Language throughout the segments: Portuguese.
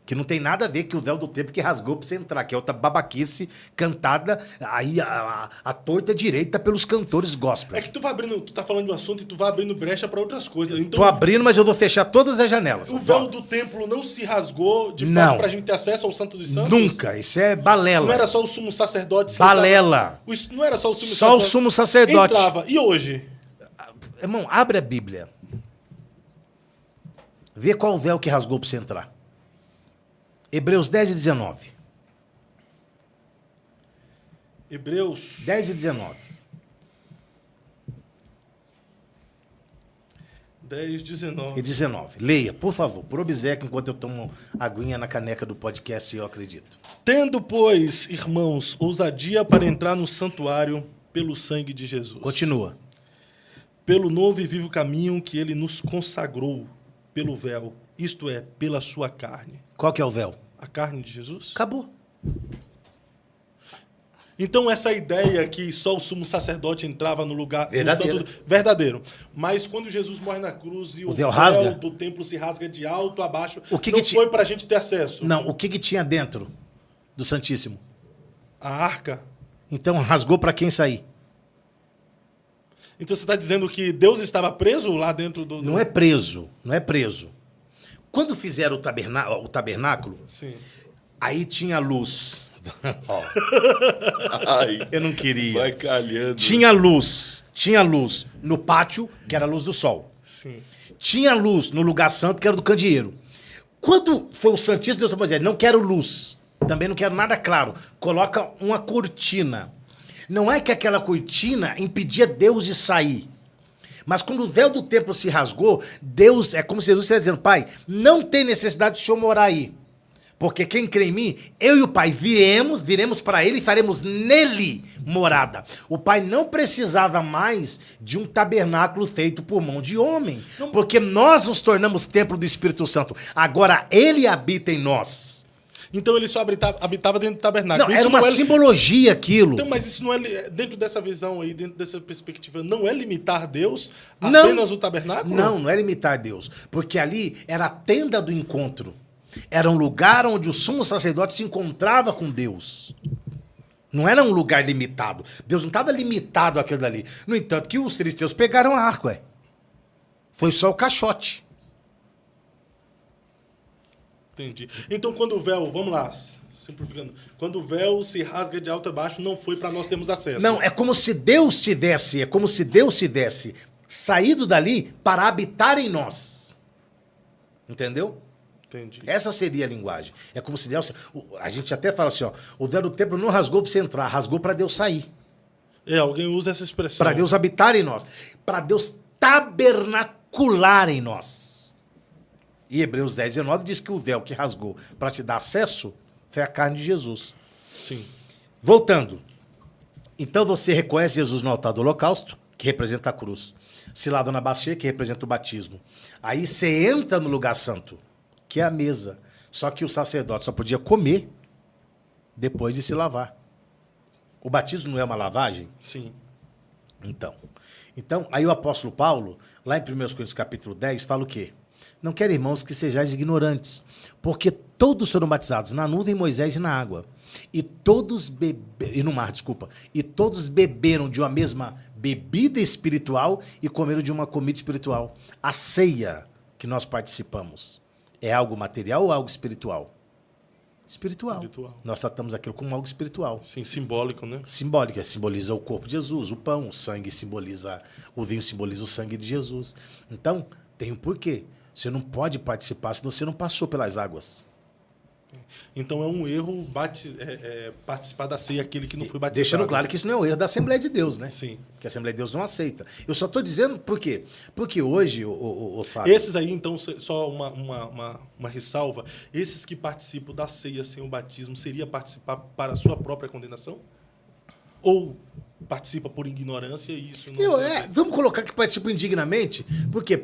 Que não tem nada a ver com o véu do templo que rasgou pra você entrar, que é outra babaquice cantada aí a torta direita pelos cantores gospel. É que tu tá falando de um assunto e tu vai abrindo brecha para outras coisas. Então, Tô abrindo, mas eu vou fechar todas as janelas. o véu do templo não se rasgou de forma pra gente ter acesso ao Santo dos Santos? Nunca, isso é balela. Não era só o sumo sacerdote? Balela. Não era só o sumo Só sacerdote? o sumo sacerdote. Entrava. E hoje? Irmão, abre a Bíblia. Vê qual véu que rasgou pra você entrar. Hebreus 10 e 19. Hebreus 10 e 19. 10, 19. E 19. Leia, por favor, por obséquio, enquanto eu tomo aguinha na caneca do podcast, eu acredito. Tendo, pois, irmãos, ousadia para entrar no santuário pelo sangue de Jesus. Continua. Pelo novo e vivo caminho que ele nos consagrou pelo véu, isto é, pela sua carne. Qual que é o véu? A carne de Jesus? Acabou. Então, essa ideia que só o sumo sacerdote entrava no lugar Verdadeiro. no santo, verdadeiro. Mas quando Jesus morre na cruz e o véu véu rasga? do templo se rasga de alto a baixo, O que não que foi para a gente ter acesso. Não, o que tinha dentro do Santíssimo? A arca. Então rasgou para quem sair? Então você está dizendo que Deus estava preso lá dentro do... Não é preso, não é preso. Quando fizeram o tabernáculo, Sim. aí tinha luz. Ai, Eu não queria. vai calhando. Tinha luz no pátio, que era a luz do sol. Sim. Tinha luz no lugar santo, que era do candeeiro. Quando foi o Santíssimo, Deus falou assim, não quero luz, também não quero nada claro. Coloca uma cortina. Não é que aquela cortina impedia Deus de sair. Mas quando o véu do templo se rasgou, Deus, é como se Jesus estivesse dizendo, Pai, não tem necessidade de o Senhor morar aí. Porque quem crê em mim, eu e o Pai viremos para ele e faremos nele morada. O Pai não precisava mais de um tabernáculo feito por mão de homem. Porque nós nos tornamos templo do Espírito Santo. Agora ele habita em nós. Então ele só habitava dentro do tabernáculo. Não, Isso era uma simbologia aquilo. Então, mas isso não é, dentro dessa visão aí, dentro dessa perspectiva, não é limitar Deus a Não. apenas o tabernáculo? Não é limitar Deus. Porque ali era a tenda do encontro. Era um lugar onde o sumo sacerdote se encontrava com Deus. Não era um lugar limitado. Deus não estava limitado àquilo dali. No entanto, que os filisteus pegaram a arca, ué. Foi só o caixote. Entendi. Então, quando o véu, vamos lá, simplificando, quando o véu se rasga de alto a baixo, não foi para nós termos acesso. Não, é como se Deus tivesse saído dali para habitar em nós. Entendeu? Entendi. Essa seria a linguagem. É como se Deus... A gente até fala assim, ó, o véu do templo não rasgou para você entrar, rasgou para Deus sair. Alguém usa essa expressão. Para Deus habitar em nós. Para Deus tabernacular em nós. E Hebreus 10, 19 diz que o véu que rasgou para te dar acesso foi a carne de Jesus. Sim. Voltando. Então você reconhece Jesus no altar do holocausto, que representa a cruz. Se lava na bacia, que representa o batismo. Aí você entra no lugar santo, que é a mesa. Só que o sacerdote só podia comer depois de se lavar. O batismo não é uma lavagem? Sim. Então, aí o apóstolo Paulo, lá em 1 Coríntios capítulo 10, fala o quê? Não quero, irmãos, que sejais ignorantes, porque todos foram batizados na nuvem, Moisés e na água. E todos beberam de uma mesma bebida espiritual e comeram de uma comida espiritual. A ceia que nós participamos é algo material ou algo espiritual? Espiritual. Nós tratamos aquilo como algo espiritual. Sim, simbólico, né? Simbólica, simboliza o corpo de Jesus, o pão, o sangue simboliza, o vinho simboliza o sangue de Jesus. Então, tem um porquê. Você não pode participar se você não passou pelas águas. Então é um erro participar da ceia aquele que não foi batizado. Deixando claro que isso não é um erro da Assembleia de Deus, né? Sim. Que a Assembleia de Deus não aceita. Eu só estou dizendo por quê? Porque hoje, o Fábio... Esses aí, então, só uma ressalva, esses que participam da ceia sem o batismo, seria participar para a sua própria condenação? Ou participa por ignorância e isso não... Vamos colocar que participa indignamente, porque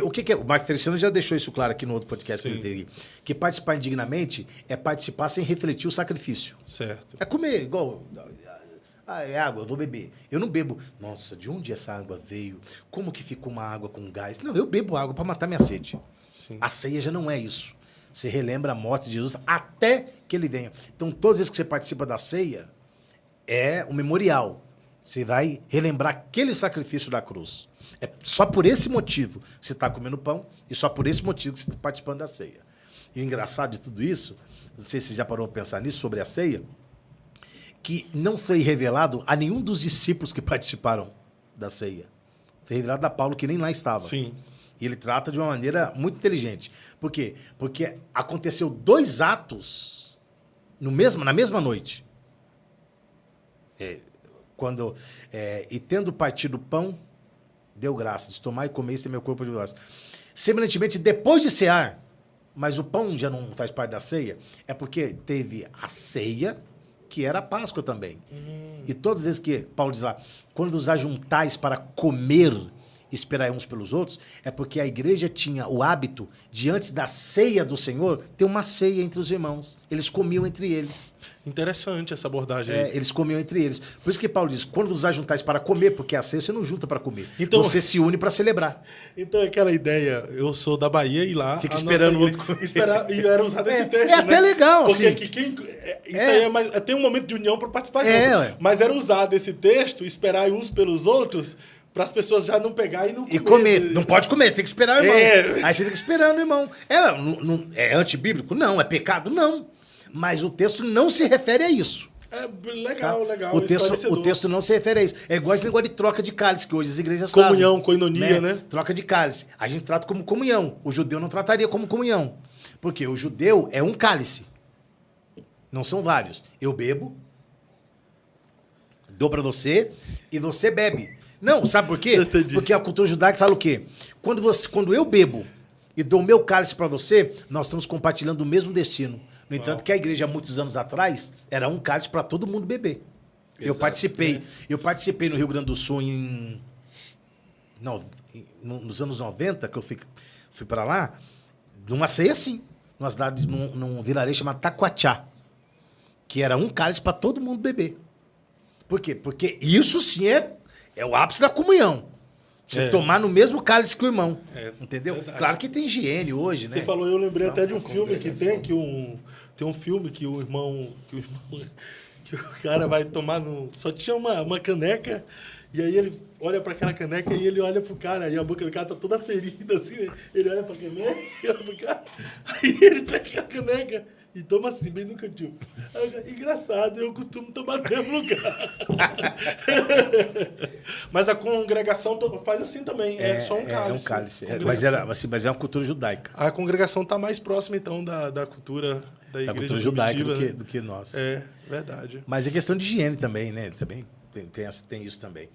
o que é... O Marco Teresiano já deixou isso claro aqui no outro podcast que ele teve. Que participar indignamente é participar sem refletir o sacrifício. Certo. É comer, igual... é água, eu vou beber. Eu não bebo. Nossa, de onde essa água veio? Como que ficou uma água com gás? Não, eu bebo água para matar minha sede. Sim. A ceia já não é isso. Você relembra a morte de Jesus até que ele venha. Então, todas as vezes que você participa da ceia, é um memorial. Você vai relembrar aquele sacrifício da cruz. É só por esse motivo que você está comendo pão e só por esse motivo que você está participando da ceia. E o engraçado de tudo isso, não sei se você já parou para pensar nisso, sobre a ceia, que não foi revelado a nenhum dos discípulos que participaram da ceia. Foi revelado a Paulo, que nem lá estava. Sim. E ele trata de uma maneira muito inteligente. Por quê? Porque aconteceu 2 atos na mesma noite. E tendo partido o pão, deu graças. Tomai e comei, este é meu corpo de graça. Semelhantemente, depois de cear, mas o pão já não faz parte da ceia, é porque teve a ceia, que era a Páscoa também. E todas as vezes que Paulo diz lá, quando os ajuntais para comer, esperai uns pelos outros, é porque a igreja tinha o hábito de, antes da ceia do Senhor, ter uma ceia entre os irmãos. Eles comiam entre eles. Interessante essa abordagem aí. Eles comiam entre eles. Por isso que Paulo diz, quando os ajuntais para comer, porque a ceia você não junta para comer. Então, você se une para celebrar. Então, aquela ideia, eu sou da Bahia e lá... Fica esperando o outro comer. E era usado esse texto, É até legal, porque assim. Isso aí tem um momento de união para participar junto. Mas era usado esse texto, esperar uns pelos outros... Para as pessoas já não pegarem e não comer. E comer. Não pode comer, você tem que esperar o irmão. Aí você tem que esperar o irmão. É antibíblico? Não. É pecado? Não. Mas o texto não se refere a isso. É legal, tá? legal. O texto não se refere a isso. É igual esse negócio de troca de cálice que hoje as igrejas comunhão, fazem. koinonia, né? Troca de cálice. A gente trata como comunhão. O judeu não trataria como comunhão. Porque o judeu é um cálice. Não são vários. Eu bebo, dou para você e você bebe. Não, sabe por quê? Porque a cultura judaica fala o quê? Quando eu bebo e dou o meu cálice para você, nós estamos compartilhando o mesmo destino. No entanto, que a igreja, há muitos anos atrás, era um cálice para todo mundo beber. Exato, eu participei no Rio Grande do Sul nos anos 90, que eu fui para lá, de uma ceia assim, numa cidade, num vilarejo chamado Taquatiá, que era um cálice para todo mundo beber. Por quê? Porque isso sim é o ápice da comunhão. Você tomar no mesmo cálice que o irmão. Entendeu? Verdade. Claro que tem higiene hoje, né? Você falou, eu lembrei até de um filme que tem um filme que o cara vai tomar só tinha uma caneca, e aí ele olha para aquela caneca e ele olha pro cara, e a boca do cara tá toda ferida, assim, né? Ele olha pra caneca e olha pro cara, aí ele pega a caneca e toma assim, bem no cantinho. Engraçado, eu costumo tomar até no lugar. Mas a congregação faz assim também, é só um cálice. É um cálice, mas é uma cultura judaica. A congregação está mais próxima, então, da cultura da igreja. Da cultura judaica do que nós. É, verdade. Mas é questão de higiene também, né? Também tem isso também.